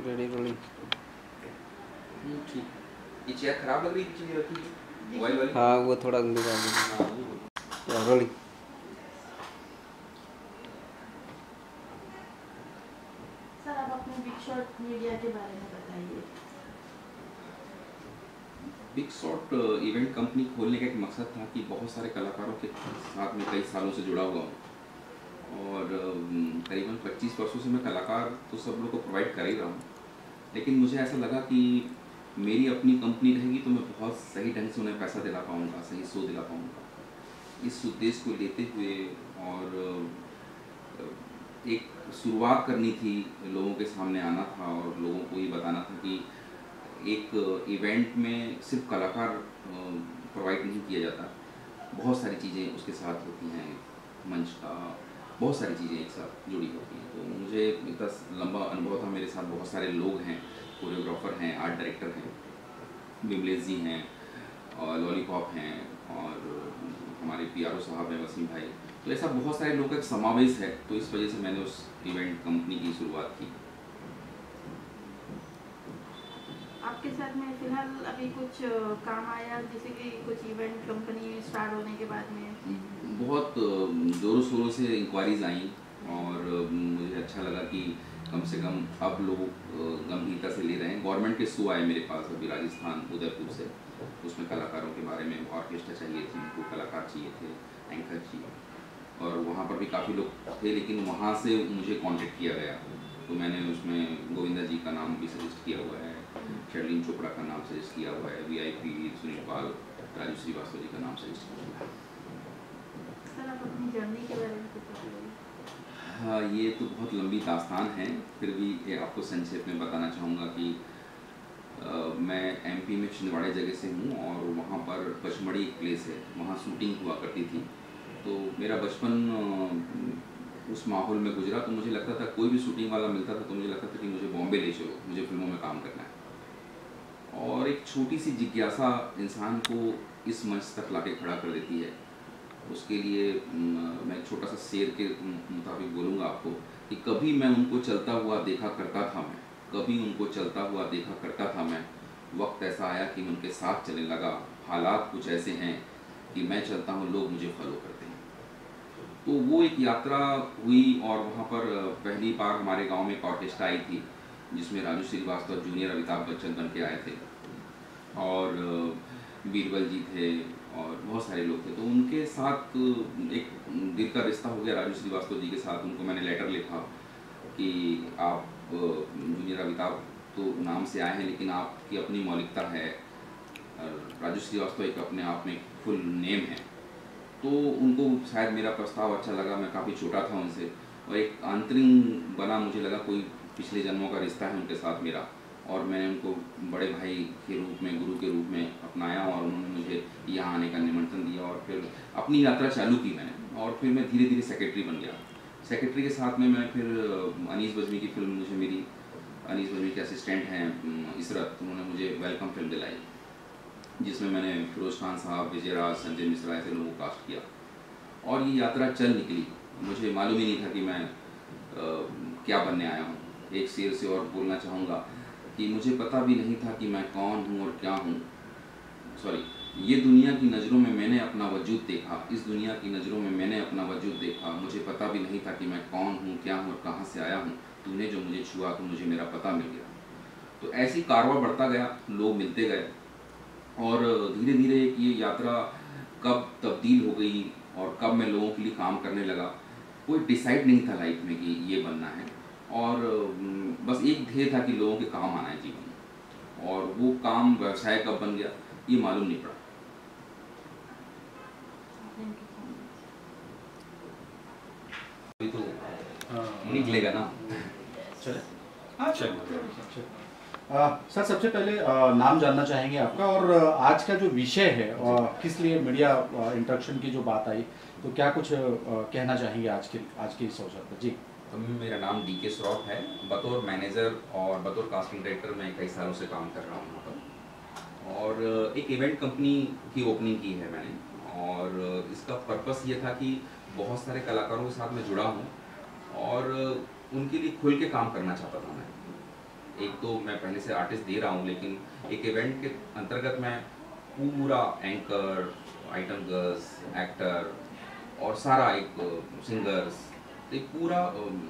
Ready rolling. ठीक। ये chair खराब लग रही है, पीछे रखी है मोबाइल वाली। हाँ वो थोड़ा निकाल दीजिए। हाँ रोलिंग। सर आप अपने बिग शॉट मीडिया के बारे में बताइए। बिग शॉट इवेंट कंपनी खोलने का एक मकसद था कि बहुत सारे कलाकारों के साथ में कई सालों से जुड़ा हुआ हूँ और करीबन 25 वर्षों से मैं कलाकार तो सब लोग को प्रोवाइड कर ही रहा हूँ, लेकिन मुझे ऐसा लगा कि मेरी अपनी कंपनी रहेगी तो मैं बहुत सही ढंग से उन्हें पैसा दिला पाऊँगा, सही शो दिला पाऊँगा। इस उद्देश्य को लेते हुए और एक शुरुआत करनी थी, लोगों के सामने आना था और लोगों को ये बताना था कि एक इवेंट में सिर्फ कलाकार प्रोवाइड नहीं किया जाता, बहुत सारी चीज़ें उसके साथ होती हैं, मंच का बहुत सारी चीज़ें एक साथ जुड़ी होती हैं। तो मुझे इतना लंबा अनुभव था, मेरे साथ बहुत सारे लोग हैं, कोरियोग्राफर हैं, आर्ट डायरेक्टर हैं, विमलेश जी हैं और लॉलीपॉप हैं और हमारे पीआरओ साहब हैं वसीम भाई, तो ऐसा बहुत सारे लोगों का एक समावेश है। तो इस वजह से मैंने उस इवेंट कंपनी की शुरुआत की। आपके साथ में फिलहाल अभी कुछ काम आया, जैसे कि कुछ इवेंट कंपनी स्टार्ट होने के बाद में? बहुत ज़ोरों शोरों से इंक्वायरीज आई और मुझे अच्छा लगा कि कम से कम अब लोग गंभीरता से ले रहे हैं। गवर्नमेंट के शो आए मेरे पास अभी राजस्थान उदयपुर से, उसमें कलाकारों के बारे में ऑर्केस्ट्रा चाहिए थी, उनको कलाकार चाहिए थे, एंकर चाहिए, और वहाँ पर भी काफ़ी लोग थे, लेकिन वहाँ से मुझे कांटेक्ट किया गया तो मैंने उसमें गोविंदा जी का नाम भी सजेस्ट किया हुआ है, शर्लिन चोपड़ा का नाम सजेस्ट किया हुआ है, वीआईपी सुनील पाल, राजू श्रीवास्तव जी का नाम सजेस्ट किया हुआ है। सर आप अपनी जर्नी के बारे में कुछ बताइए। हाँ, ये तो बहुत लंबी दास्तान है, फिर भी ये आपको संक्षेप में बताना चाहूँगा कि मैं एमपी में छिंदवाड़े जगह से हूँ और वहाँ पर पचमढ़ी एक प्लेस है, वहाँ शूटिंग हुआ करती थी। तो मेरा बचपन उस माहौल में गुजरा, तो मुझे लगता था कोई भी शूटिंग वाला मिलता था तो मुझे लगता था कि मुझे बॉम्बे ले चलो, मुझे फिल्मों में काम करना है। और एक छोटी सी जिज्ञासा इंसान को इस मंच तक लाके खड़ा कर देती है। उसके लिए मैं छोटा सा शेर के मुताबिक बोलूँगा आपको कि कभी मैं उनको चलता हुआ देखा करता था, मैं कभी उनको चलता हुआ देखा करता था मैं, वक्त ऐसा आया कि उनके साथ चलने लगा, हालात कुछ ऐसे हैं कि मैं चलता हूँ, लोग मुझे फॉलो करते हैं। तो वो एक यात्रा हुई और वहाँ पर पहली बार हमारे गांव में एक ऑर्केस्ट्रा आई थी जिसमें राजू श्रीवास्तव जूनियर अमिताभ बच्चन बन के आए थे और बीरबल जी थे और बहुत सारे लोग थे। तो उनके साथ एक दिल का रिश्ता हो गया राजू श्रीवास्तव जी के साथ। उनको मैंने लेटर लिखा कि आप जूनियर अमिताभ तो नाम से आए हैं, लेकिन आपकी अपनी मौलिकता है, राजू श्रीवास्तव एक अपने आप में फुल नेम है। तो उनको शायद मेरा प्रस्ताव अच्छा लगा, मैं काफ़ी छोटा था उनसे और एक आंतरिक बना, मुझे लगा कोई पिछले जन्मों का रिश्ता है उनके साथ मेरा, और मैंने उनको बड़े भाई के रूप में, गुरु के रूप में अपनाया और उन्होंने मुझे यहाँ आने का निमंत्रण दिया और फिर अपनी यात्रा चालू की मैंने। और फिर मैं धीरे धीरे सेक्रेटरी बन गया। सेक्रेटरी के साथ में मैं फिर अनीस बज़मी की फिल्म, मुझे मेरी अनीस बज़मी के असिस्टेंट हैं इसरत, उन्होंने मुझे वेलकम फिल्म दिलाई जिसमें मैंने फिरोज़ खान साहब, विजय राज, संजय मिश्रा ऐसे लोगों को कास्ट किया और ये यात्रा चल निकली। मुझे मालूम ही नहीं था कि मैं क्या बनने आया हूँ। एक शेर से और बोलना चाहूँगा कि मुझे पता भी नहीं था कि मैं कौन हूँ और क्या हूँ। सॉरी, ये दुनिया की नज़रों में मैंने अपना वजूद देखा, इस दुनिया की नज़रों में मैंने अपना वजूद देखा, मुझे पता भी नहीं था कि मैं कौन हूँ, क्या हूँ और कहाँ से आया हूँ। तूने जो मुझे छुआ तो मुझे मेरा पता मिल गया। तो ऐसी कारवां बढ़ता गया, लोग मिलते गए और धीरे धीरे ये यात्रा कब तब्दील हो गई और कब मैं लोगों के लिए काम करने लगा, कोई डिसाइड नहीं था लाइफ में कि ये बनना है। और बस एक ध्येय था कि लोगों के काम आना है जीवन में, और वो काम व्यवसाय कब बन गया ये मालूम नहीं पड़ा। अभी तो निकलेगा ना। चले सर, सबसे पहले नाम जानना चाहेंगे आपका और आज का जो विषय है किस लिए मीडिया इंटरेक्शन की जो बात आई, तो क्या कुछ कहना चाहेंगे आज के इस अवसर पर? जी, तो मेरा नाम डीके श्रॉफ है। बतौर मैनेजर और बतौर कास्टिंग डायरेक्टर मैं कई सालों से काम कर रहा हूँ यहाँ पर, और एक इवेंट कंपनी की ओपनिंग की है मैंने। और इसका पर्पस ये था कि बहुत सारे कलाकारों के साथ मैं जुड़ा हूँ और उनके लिए खुल के काम करना चाहता था मैं। एक तो मैं पहले से आर्टिस्ट दे रहा हूँ, लेकिन एक इवेंट के अंतर्गत मैं पूरा एंकर, आइटम गर्ल्स, एक्टर और सारा एक सिंगर्स, एक पूरा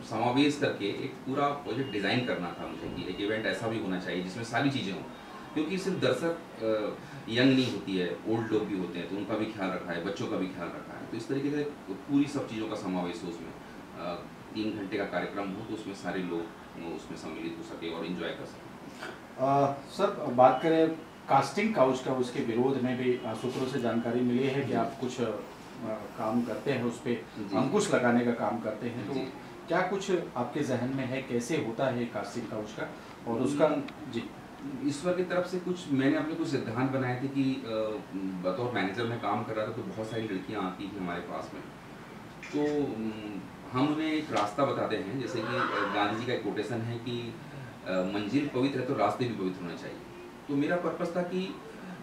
समावेश करके एक पूरा प्रोजेक्ट डिज़ाइन करना था मुझे कि एक इवेंट ऐसा भी होना चाहिए जिसमें सारी चीज़ें हों, क्योंकि सिर्फ दर्शक यंग नहीं होती है, ओल्ड लोग भी होते हैं, तो उनका भी ख्याल रखा है, बच्चों का भी ख्याल रखा है। तो इस तरीके से पूरी सब चीज़ों का समावेश हो उसमें, 3 घंटे का कार्यक्रम हो तो उसमें सारे लोग उसमें सम्मिलित हो सके और इन्जॉय कर सकें। सर बात करें कास्टिंग काउच का, उसके विरोध में भी सूत्रों से जानकारी मिली है कि आप कुछ काम करते हैं, उस पर अंकुश लगाने का काम करते हैं, तो क्या कुछ आपके जहन में है, कैसे होता है कास्टिंग काउच का और उसका? जी, ईश्वर की तरफ से कुछ मैंने अपने कुछ सिद्धांत बनाए थे कि बतौर मैनेजर में काम कर रहा था तो बहुत सारी लड़कियां आती थी हमारे पास में, तो हम उन्हें एक रास्ता बताते हैं, जैसे कि गांधी जी का एक कोटेशन है कि मंजिल पवित्र है तो रास्ते भी पवित्र होने चाहिए। तो मेरा पर्पस था कि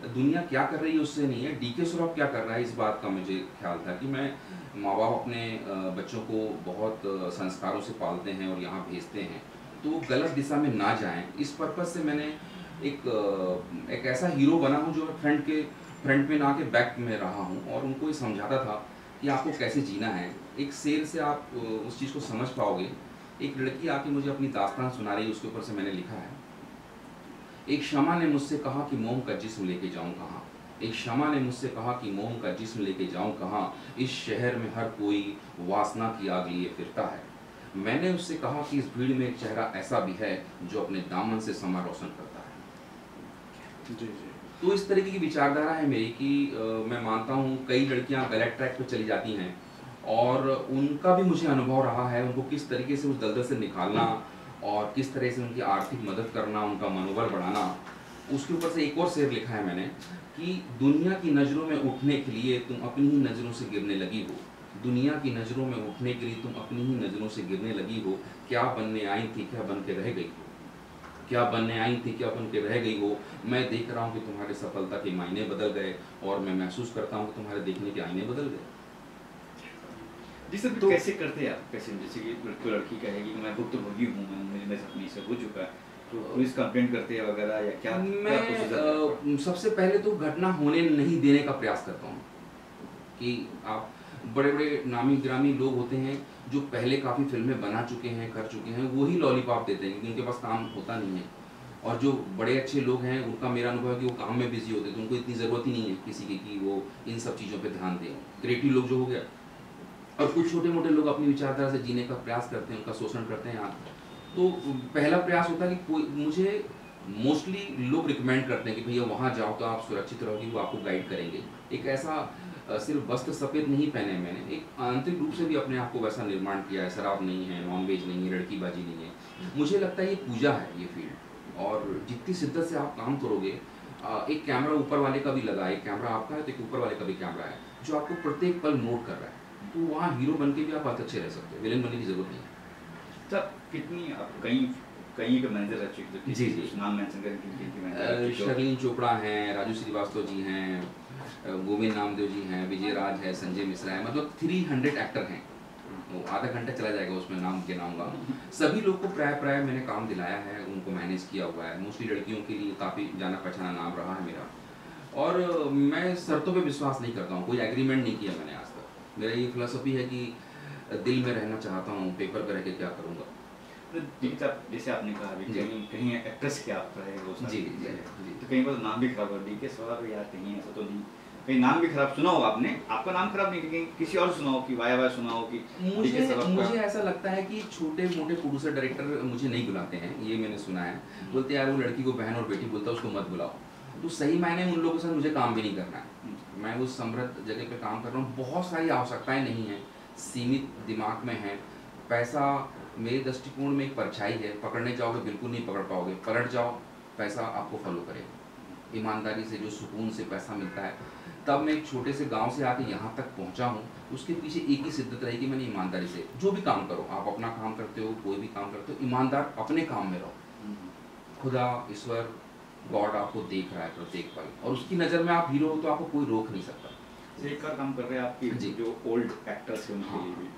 दुनिया क्या कर रही है उससे नहीं है, डीके श्रॉफ क्या कर रहा है इस बात का मुझे ख्याल था कि मैं माँ बाप अपने बच्चों को बहुत संस्कारों से पालते हैं और यहाँ भेजते हैं, तो वो गलत दिशा में ना जाएं, इस पर्पस से मैंने एक ऐसा हीरो बना हूँ जो फ्रंट में ना के बैक में रहा हूँ और उनको ये समझाता था कि आपको कैसे जीना है। एक शेर से आप उस चीज़ को समझ पाओगे। एक लड़की आके मुझे अपनी दास्तान सुना रही है, उसके ऊपर से मैंने लिखा है, एक शमा ने मुझसे कहा कि मोम का जिस्म लेके जाऊं कहाँ, एक शमा ने मुझसे कहा कि मोम का जिस्म लेके जाऊं कहाँ, इस शहर में हर कोई वासना की आग लिए फिरता है। मैंने उससे कहा कि इस भीड़ में एक चेहरा ऐसा भी है जो अपने दामन से समा रोशन करता है। जी जी। तो इस तरीके की विचारधारा है मेरी कि मैं मानता हूँ कई लड़कियाँ गलत ट्रैक पर चली जाती हैं और उनका भी मुझे अनुभव रहा है, उनको किस तरीके से उस दलदल से निकालना और किस तरह से उनकी आर्थिक मदद करना, उनका मनोबल बढ़ाना। उसके ऊपर से एक और शेर लिखा है मैंने कि दुनिया की नज़रों में उठने के लिए तुम अपनी ही नज़रों से गिरने लगी हो, दुनिया की नज़रों में उठने के लिए तुम अपनी ही नज़रों से गिरने लगी हो, क्या बनने आई थी क्या बन के रह गई हो, क्या बनने आई थी क्या बन के रह गई हो। मैं देख रहा हूँ कि तुम्हारे सफलता के मायने बदल गए और मैं महसूस करता हूँ कि तुम्हारे देखने के आईने बदल गए। जिस तो कैसे करते हैं आप, कैसे, जैसे कि कोई लड़की कहेगी कि मैं भुक्तभोगी हूँ, मेरे साथ नहीं सब हो चुका है, तो पुलिस कंप्लेंट करते हैं वगैरह या क्या? मैं सबसे पहले तो घटना होने नहीं देने का प्रयास करता हूँ कि आप बड़े बड़े नामी ग्रामी लोग होते हैं जो पहले काफ़ी फिल्में बना चुके हैं, कर चुके हैं, वही लॉलीपॉप देते हैं क्योंकि उनके पास काम होता नहीं है। और जो बड़े अच्छे लोग हैं उनका मेरा अनुभव है कि वो काम में बिजी होते हैं, तो उनको इतनी ज़रूरत ही नहीं है किसी की कि वो इन सब चीज़ों पे ध्यान दें। क्रिएटिव लोग जो हो गया और कुछ छोटे मोटे लोग अपनी विचारधारा से जीने का प्रयास करते हैं, उनका शोषण करते हैं। तो पहला प्रयास होता है कि कोई मुझे मोस्टली लोग रिकमेंड करते हैं कि भैया वहाँ जाओ तो आप सुरक्षित रहोगे, वो आपको गाइड करेंगे। एक ऐसा सिर्फ वस्त्र सफ़ेद नहीं पहने मैंने, एक आंतरिक रूप से भी अपने आप को वैसा निर्माण किया है। शराब नहीं है, नॉनवेज नहीं है, लड़कीबाजी नहीं है। मुझे लगता है ये पूजा है ये फील्ड, और जितनी शिद्दत से आप काम करोगे, एक कैमरा ऊपर वाले का भी लगा, एक कैमरा आपका है तो एक ऊपर वाले का भी कैमरा है जो आपको प्रत्येक पल नोट कर रहा है, तो वहाँ हीरो बन के भी आप बहुत अच्छे रह सकते हो, विलेन बनने की जरूरत नहीं है। सर कितनी आप कहीं के मैनेजर रह चुके हैं? जी जी, नाम मेंशन करें। शर्लिन चोपड़ा हैं, राजू श्रीवास्तव जी हैं, गोविंद नामदेव जी हैं, विजय राज है, संजय मिश्रा है, मतलब 300 एक्टर हैं। तो आधा घंटा चला जाएगा उसमें नाम गिनाऊंगा। सभी लोग को प्राय मैंने काम दिलाया है, उनको मैनेज किया हुआ है। मोस्टली लड़कियों के लिए काफ़ी जाना पहचाना नाम रहा है मेरा, और मैं शर्तों पे विश्वास नहीं करता हूँ, कोई एग्रीमेंट नहीं किया मैंने आज तक। मेरा ये फिलॉसफी है कि दिल में रहना चाहता हूँ, पेपर पर रह के क्या करूँगा। जैसे आपने कहा अभी कहीं एक्ट्रेस क्या आप रहे जी, तो कहीं पर नाम भी खराब हो, डीके सवाल यार कहीं ऐसा तो नहीं, कहीं नाम भी खराब सुना हो आपने, आपका नाम खराब नहीं, लेकिन किसी और सुना हो कि वाया सुना हो कि मुझे ऐसा लगता है कि छोटे मोटे प्रोड्यूसर डायरेक्टर मुझे नहीं बुलाते हैं, ये मैंने सुना है। बोलते यार वो लड़की को बहन और बेटी बोलता है, उसको मत बुलाओ। तो सही मायने में उन लोगों के साथ मुझे काम भी नहीं करना है। मैं उस समृद्ध जगह पे काम कर रहा हूँ, बहुत सारी आवश्यकताएं नहीं हैं, सीमित दिमाग में है। पैसा मेरे दृष्टिकोण में एक परछाई है, पकड़ने जाओगे बिल्कुल नहीं पकड़ पाओगे, पलट जाओ पैसा आपको फॉलो करेगा। ईमानदारी से जो सुकून से पैसा मिलता है, तब मैं एक छोटे से गांव से आके यहाँ तक पहुँचा हूँ, उसके पीछे एक ही सिद्धत रही कि मैंने ईमानदारी से जो भी काम करो, आप अपना काम करते हो, कोई भी काम करते हो, ईमानदार अपने काम में रहो। खुदा ईश्वर गॉड आपको देख रहा है प्रत्येक पल, और उसकी नज़र में आप हीरो हो तो आपको कोई रोक नहीं सकता। एक काम कर रहे हैं आपकी जो ओल्ड एक्टर्स हैं उनके लिए भी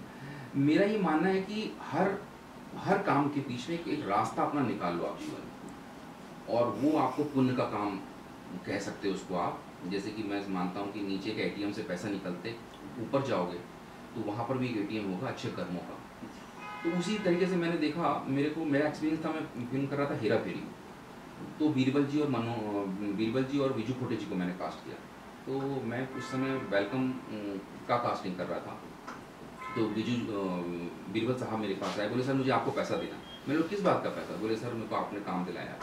मेरा ये मानना है कि हर काम के पीछे एक रास्ता अपना निकाल लो आप जीवन में। और वो आपको पुण्य का काम कह सकते हो उसको आप। जैसे कि मैं मानता हूँ कि नीचे के ATM से पैसा निकलते, ऊपर जाओगे तो वहाँ पर भी एक ATM होगा अच्छे कर्मों का। तो उसी तरीके से मैंने देखा, मेरा एक्सपीरियंस था, मैं फिल्म कर रहा था हेरा फेरी, तो बीरबल जी और विजू खोटे जी को मैंने कास्ट किया। तो मैं उस समय वेलकम का कास्टिंग कर रहा था, तो बीरबल साहब मेरे पास आए, बोले सर मुझे आपको पैसा देना। मैंने बोला किस बात का पैसा? बोले सर मेरे को आपने काम दिलाया।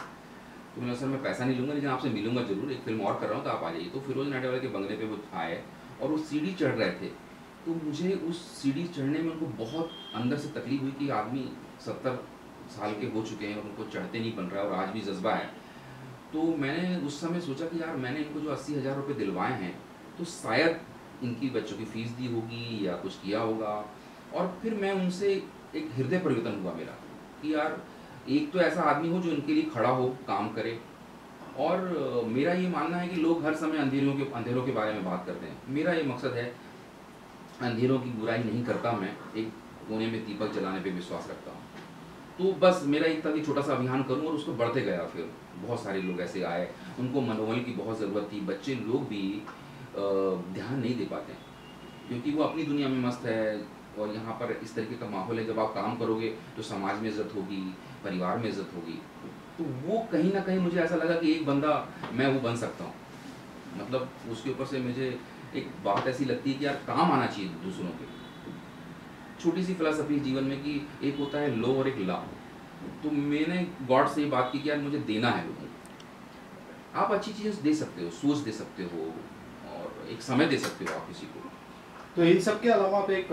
तो मैंने सर मैं पैसा नहीं लूँगा, लेकिन आपसे मिलूंगा जरूर, एक फिल्म और कर रहा हूँ तो आप आ जाइए। तो फिरोज नाटेवाला के बंगले पे वो आए और वो सीढ़ी चढ़ रहे थे, तो मुझे उस सीढ़ी चढ़ने में उनको बहुत अंदर से तकलीफ हुई कि आदमी 70 साल के हो चुके हैं और उनको चढ़ते नहीं बन रहा है और आज भी जज्बा है। तो मैंने उस समय सोचा कि यार मैंने इनको जो 80,000 रुपये दिलवाए हैं, तो शायद इनकी बच्चों की फीस दी होगी या कुछ किया होगा। और फिर मैं उनसे एक हृदय परिवर्तन हुआ मेरा कि यार एक तो ऐसा आदमी हो जो इनके लिए खड़ा हो, काम करे। और मेरा ये मानना है कि लोग हर समय अंधेरों के बारे में बात करते हैं। मेरा ये मकसद है, अंधेरों की बुराई नहीं करता मैं, एक कोने में दीपक जलाने पे विश्वास रखता हूँ। तो बस मेरा एक था कि छोटा सा अभियान करूँ और उसको बढ़ते गया। फिर बहुत सारे लोग ऐसे आए, उनको मनोबल की बहुत ज़रूरत थी। बच्चे लोग भी ध्यान नहीं दे पाते क्योंकि वो अपनी दुनिया में मस्त है, और यहाँ पर इस तरीके का माहौल है, जब आप काम करोगे तो समाज में इज्जत होगी, परिवार में इज्जत होगी। तो वो कहीं ना कहीं मुझे ऐसा लगा कि एक बंदा मैं वो बन सकता हूँ। मतलब उसके ऊपर से मुझे एक बात ऐसी लगती है कि यार काम आना चाहिए दूसरों के। छोटी सी फिलॉसफी जीवन में कि एक होता है लो और एक ला। तो मैंने गॉड से ये बात की कि यार मुझे देना है लोगों को। आप अच्छी चीज़ें दे सकते हो, सोच दे सकते हो और एक समय दे सकते हो आप किसी को। तो इन सब के अलावा आप एक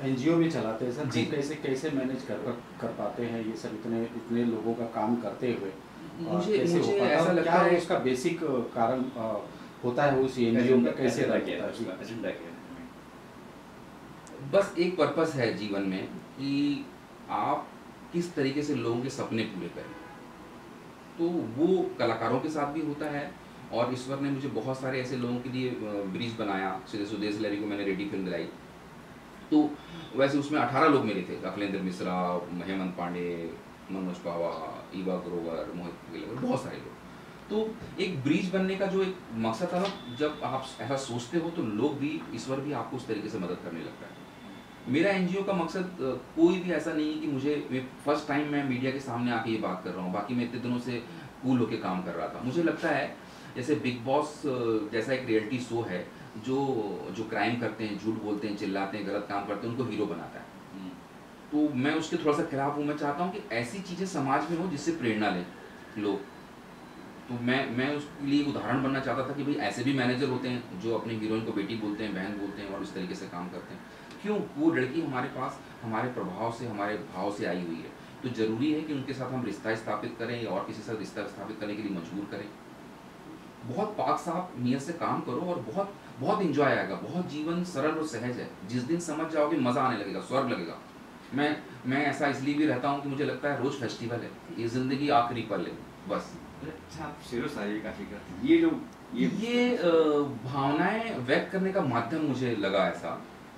NGO भी चलाते हैं सर, जी। कैसे कैसे मैनेज कर पाते हैं ये सब इतने लोगों का काम करते हुए? मुझे कैसे हो पाता ऐसा है? लगता क्या है उसका बेसिक कारण होता है उस NGO का, कैसे एजेंडा रन क्या है होता उसका, है? एजेंडा क्या है? बस एक पर्पस है जीवन में कि आप किस तरीके से लोगों के सपने पूरे करें। तो वो कलाकारों के साथ भी होता है, और ईश्वर ने मुझे बहुत सारे ऐसे लोगों के लिए ब्रिज बनाया। श्री सुदेश लहरी को मैंने रेडी फिल्म दिलाई, तो वैसे उसमें 18 लोग मेरे थे, अखिलेंद्र मिश्रा, हेमंत पांडे, मनोज पावा, ईवा ग्रोवर, मोहित गिलवर, बहुत सारे लोग। तो एक ब्रिज बनने का जो एक मकसद था, जब आप ऐसा सोचते हो तो लोग भी, ईश्वर भी आपको उस तरीके से मदद करने लगता है। मेरा NGO का मकसद कोई भी ऐसा नहीं है कि मुझे फर्स्ट टाइम मैं मीडिया के सामने आके ये बात कर रहा हूँ, बाकी मैं इतने दिनों से कूल होके काम कर रहा था। मुझे लगता है जैसे बिग बॉस जैसा एक रियलिटी शो है, जो क्राइम करते हैं, झूठ बोलते हैं, चिल्लाते हैं, गलत काम करते हैं, उनको हीरो बनाता है। तो मैं उसके थोड़ा सा खिलाफ हूँ। मैं चाहता हूँ कि ऐसी चीज़ें समाज में हो जिससे प्रेरणा लें लोग। तो मैं उसके लिए उदाहरण बनना चाहता था कि भाई ऐसे भी मैनेजर होते हैं जो अपनी हीरोइन को बेटी बोलते हैं, बहन बोलते हैं और इस तरीके से काम करते हैं। क्यों? वो लड़की हमारे पास हमारे प्रभाव से, हमारे भाव से आई हुई है, तो ज़रूरी है कि उनके साथ हम रिश्ता स्थापित करें या और किसी के साथ रिश्ता स्थापित करने के लिए मजबूर करें। बहुत पाक साफ नियत से काम करो और बहुत बहुत इंजॉय आएगा। बहुत जीवन सरल और सहज है। जिस दिन समझ जाओगे मज़ा आने लगेगा, स्वर्ग लगेगा। मैं ऐसा इसलिए भी रहता हूँ कि मुझे लगता है रोज़ फेस्टिवल है, ये ज़िंदगी आखिरी पल है बस। अच्छा, आप शेरो शायरी काफ़ी करते हैं। ये जो ये भावनाएं व्यक्त करने का माध्यम मुझे लगा ऐसा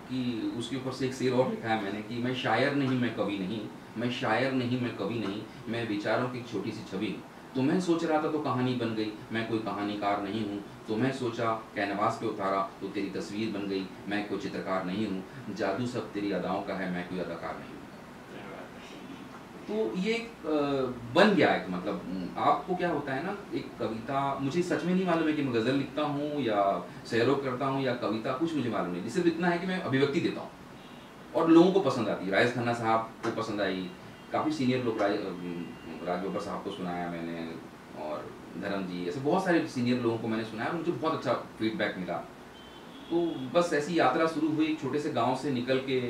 कि उसके ऊपर से एक शेर और लिखा है मैंने कि मैं शायर नहीं, मैं कवि नहीं, मैं शायर नहीं, मैं कवि नहीं, मैं विचारों की एक छोटी सी छवि हूँ। तुम्हें सोच रहा था तो कहानी बन गई, मैं कोई कहानीकार नहीं हूँ। तुम्हें सोचा कैनवास पे उतारा तो तेरी तस्वीर बन गई, मैं कोई चित्रकार नहीं हूँ। जादू सब तेरी अदाओं का है, मैं कोई अदाकार नहीं हूँ। तो ये बन गया एक, मतलब आपको क्या होता है ना, एक कविता, मुझे सच में नहीं मालूम है कि मैं गज़ल लिखता हूँ या शेरों करता हूँ या कविता, कुछ मुझे मालूम नहीं। सिर्फ इतना है कि मैं अभिव्यक्ति देता हूँ और लोगों को पसंद आती है। राजेश खन्ना साहब को पसंद आई, काफ़ी सीनियर लोग, राज बब्बर साहब को सुनाया मैंने, और धर्म जी, ऐसे बहुत सारे सीनियर लोगों को मैंने सुनाया और मुझे बहुत अच्छा फीडबैक मिला। तो बस ऐसी यात्रा शुरू हुई छोटे से गाँव से निकल के,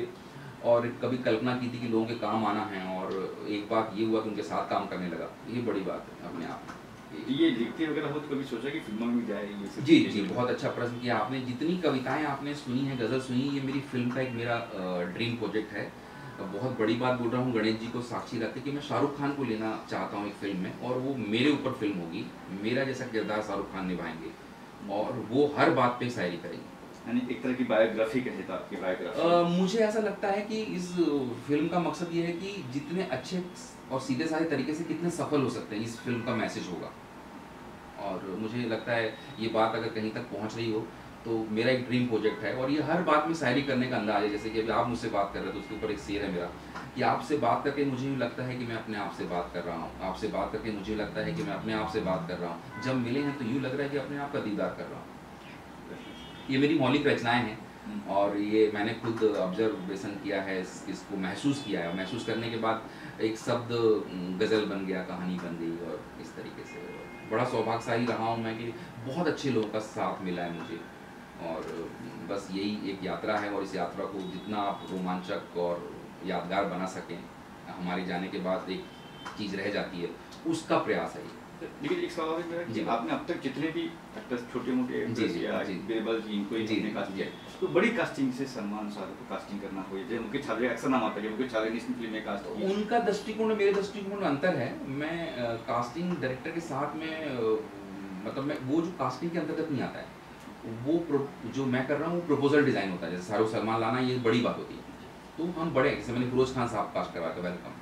और कभी कल्पना की थी कि लोगों के काम आना है, और एक बात ये हुआ कि उनके साथ काम करने लगा। ये बड़ी बात है अपने आप में। ये लिखते वगैरह हो तो कभी सोचा कि फिल्मों में जाए ये सब? जी जी, बहुत अच्छा प्रश्न किया आपने। जितनी कविताएं आपने सुनी हैं, गज़ल सुनी, ये मेरी फिल्म का एक मेरा ड्रीम प्रोजेक्ट है। बहुत बड़ी बात बोल रहा हूँ, गणेश जी को साक्षी रखते कि मैं शाहरुख खान को लेना चाहता हूँ एक फिल्म में, और वो मेरे ऊपर फिल्म होगी। मेरा जैसा किरदार शाहरुख खान निभाएंगे और वो हर बात पे शायरी करेंगे। यानी एक तरह की बायोग्राफी कहे तो आपकी बायोग्राफी। मुझे ऐसा लगता है कि इस फिल्म का मकसद ये है कि जितने अच्छे और सीधे साधे तरीके से कितने सफल हो सकते हैं, इस फिल्म का मैसेज होगा। और मुझे लगता है ये बात अगर कहीं तक पहुंच रही हो तो मेरा एक ड्रीम प्रोजेक्ट है। और ये हर बात में शायरी करने का अंदाज है, जैसे कि अभी आप मुझसे बात कर रहे हो तो उसके ऊपर एक शेर है मेरा कि आपसे बात करके मुझे लगता है कि मैं अपने आप से बात कर रहा हूँ, आपसे बात करके मुझे लगता है कि मैं अपने आप से बात कर रहा हूँ, जब मिले हैं तो यूँ लग रहा है कि अपने आप का दीदार कर रहा हूँ। ये मेरी मौलिक रचनाएं हैं और ये मैंने खुद ऑब्जर्वेशन किया है, इसको महसूस किया है। महसूस करने के बाद एक शब्द गज़ल बन गया, कहानी बन गई और इस तरीके से बड़ा सौभाग्यशाली रहा हूँ मैं कि बहुत अच्छे लोगों का साथ मिला है मुझे। और बस यही एक यात्रा है और इस यात्रा को जितना आप रोमांचक और यादगार बना सकें, हमारे जाने के बाद एक चीज़ रह जाती है, उसका प्रयास है। लेकिन एक सवाल है मेरा कि आपने अब तक जितने भी एक्टर्स छोटे मोटे एक्टर्स या बीरबल जी इनको जितने कास्ट किया तो बड़ी कास्टिंग से सलमान शाहरुख को कास्टिंग करना हो जैसे उनके छाले अक्सर नाम आता है, उनके छाले ने फिल्म में कास्ट किया। उनका दृष्टिकोण मेरे दृष्टिकोण में अंतर है। मैं कास्टिंग डायरेक्टर के साथ में मतलब मैं वो जो कास्टिंग के अंतर्गत नहीं आता है, वो जो मैं कर रहा हूँ वो प्रपोजल डिज़ाइन होता है। जैसे शाहरुख सलमान लाना ये बड़ी बात होती है, तो हम बड़े जैसे मैंने फिरोज खान साहब कास्ट करवाया था, वेलकम।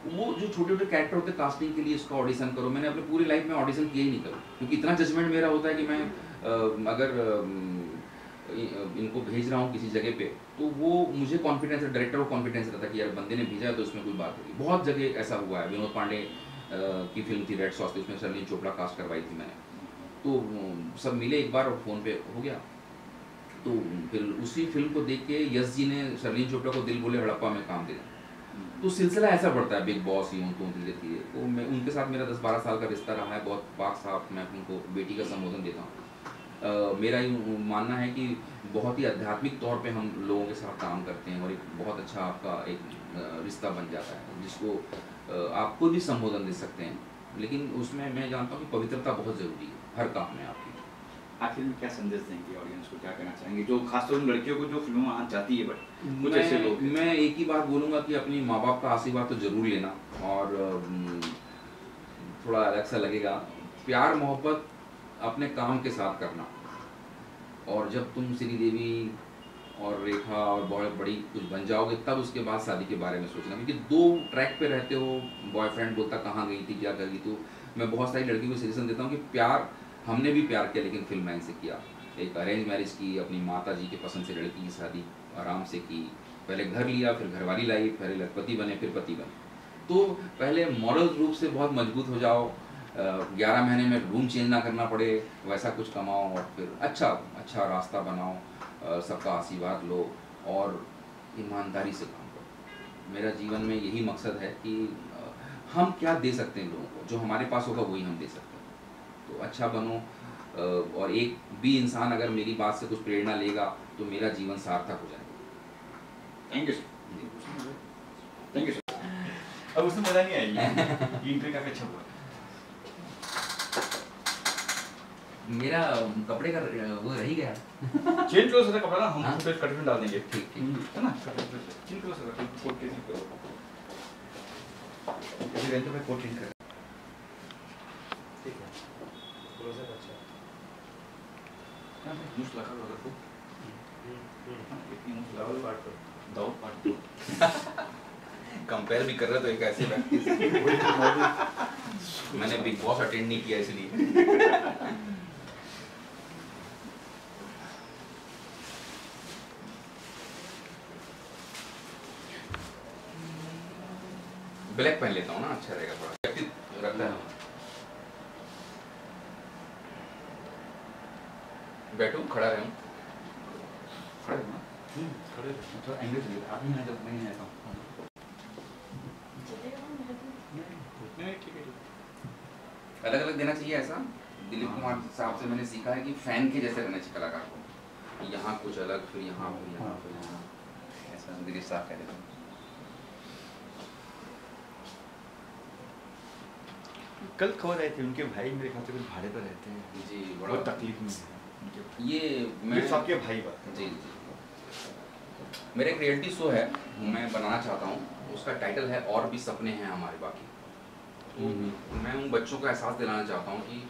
वो जो छोटे छोटे कैरेक्टर होते हैं कास्टिंग के लिए उसका ऑडिशन करो, मैंने अपने पूरी लाइफ में ऑडिशन किया ही नहीं करो, क्योंकि इतना जजमेंट मेरा होता है कि मैं अगर इनको भेज रहा हूँ किसी जगह पे तो वो मुझे कॉन्फिडेंस, डायरेक्टर को कॉन्फिडेंस रहता है कि यार बंदे ने भेजा है तो उसमें कोई बात होगी। बहुत जगह ऐसा हुआ है, विनोद पांडे की फिल्म थी रेड सॉस, उसमें शर्लिन चोपड़ा कास्ट करवाई थी मैंने, तो सब मिले एक बार और फ़ोन पे हो गया। तो फिर उसी फिल्म को देख के यश जी ने शर्लिन चोपड़ा को दिल बोले हड़प्पा में काम दिया। तो सिलसिला ऐसा बढ़ता है, बिग बॉस यूँ तो धीरे धीरे। तो मैं उनके साथ मेरा 10-12 साल का रिश्ता रहा है, बहुत पाक साफ मैं उनको बेटी का संबोधन देता हूँ। मेरा यूँ मानना है कि बहुत ही आध्यात्मिक तौर पे हम लोगों के साथ काम करते हैं और एक बहुत अच्छा आपका एक रिश्ता बन जाता है जिसको आप खुद भी संबोधन दे सकते हैं, लेकिन उसमें मैं जानता हूँ कि पवित्रता बहुत ज़रूरी है हर काम में आपकी। आखिर में क्या संदेश देंगे ऑडियंस को, क्या कहना चाहेंगे जो खासतौर से लड़कियों को जो फिल्मों आना चाहती है बट कुछ ऐसे लोग? मैं एक ही बात बोलूँगा कि अपनी माँ बाप का आशीर्वाद तो ज़रूर लेना। और थोड़ा अलग सा लगेगा, प्यार मोहब्बत अपने काम के साथ करना। और जब तुम श्रीदेवी और रेखा और बहुत बड़ी कुछ बन जाओगे तब उसके बाद शादी के बारे में सोचना, क्योंकि 2 ट्रैक पे रहते हो। बॉयफ्रेंड बोलता कहाँ गई थी क्या कर गई, तो मैं बहुत सारी लड़कियों को सजेशन देता हूँ कि प्यार, हमने भी प्यार किया लेकिन फिल्म लाइन से किया। एक अरेंज मैरिज की, अपनी माता जी के पसंद से लड़की की शादी आराम से की, पहले घर लिया फिर घरवाली लाई, पहले लखपति बने फिर पति बने। तो पहले मॉरल रूप से बहुत मजबूत हो जाओ, 11 महीने में रूम चेंज ना करना पड़े, वैसा कुछ कमाओ और फिर अच्छा रास्ता बनाओ, सबका आशीर्वाद लो और ईमानदारी से काम करो। मेरा जीवन में यही मकसद है कि हम क्या दे सकते हैं लोगों को, जो हमारे पास होगा वही हम दे सकते हैं। तो अच्छा बनो, और एक भी इंसान अगर मेरी बात से कुछ प्रेरणा लेगा तो मेरा जीवन सार्थक हो जाएगा। Thank you thank you. अब उसमें मजा नहीं आएगी। इंटरव्यू काफी अच्छा हुआ। मेरा कपड़े का वो रह ही गया। चेंज करो सारा कपड़ा ना, हम फिर कट में डाल देंगे। ठीक है ना, चेंज करो सारा कोट के चेंज करो। अभी रेंट में कोट चेंज कर। ठीक है, क्लोजर अच्छा है। मुझ लगा अगर को इतनी मुझ लेवल पार्ट तो दाऊ पार्ट तो कंपेयर भी कर रहे तो एक ऐसे व्यक्ति से मैंने बिग बॉस अटेंड नहीं किया इसलिए। ब्लैक पहन लेता हूँ ना, अच्छा रहेगा, थोड़ा व्यक्तित्व रखता है। बैठो, खड़ा रहूं? खड़े ना, खड़े थोड़ा एंगल चलिए। आप ही ना, जब मैं नहीं आता हूँ। अलग अलग देना चाहिए ऐसा। दिलीप कुमार साहब से मैंने सीखा है कि फैन के जैसे रहना चाहिए कलाकार को, यहाँ कुछ अलग फिर यहाँ फिर यहाँ फिर यहाँ, ऐसा दिलीप साहब कह देते हैं। कल खबर आई थी उनके भाई मेरे ख्याल से कुछ भाड़े पर रहते हैं जी, बड़ा तकलीफ में है। ये मैं सबके भाई बात जी मेरा एक रियलिटी शो है, मैं बनाना चाहता हूँ, उसका टाइटल है और भी सपने हैं हमारे बाकी। तो मैं उन बच्चों को एहसास दिलाना चाहता हूँ कि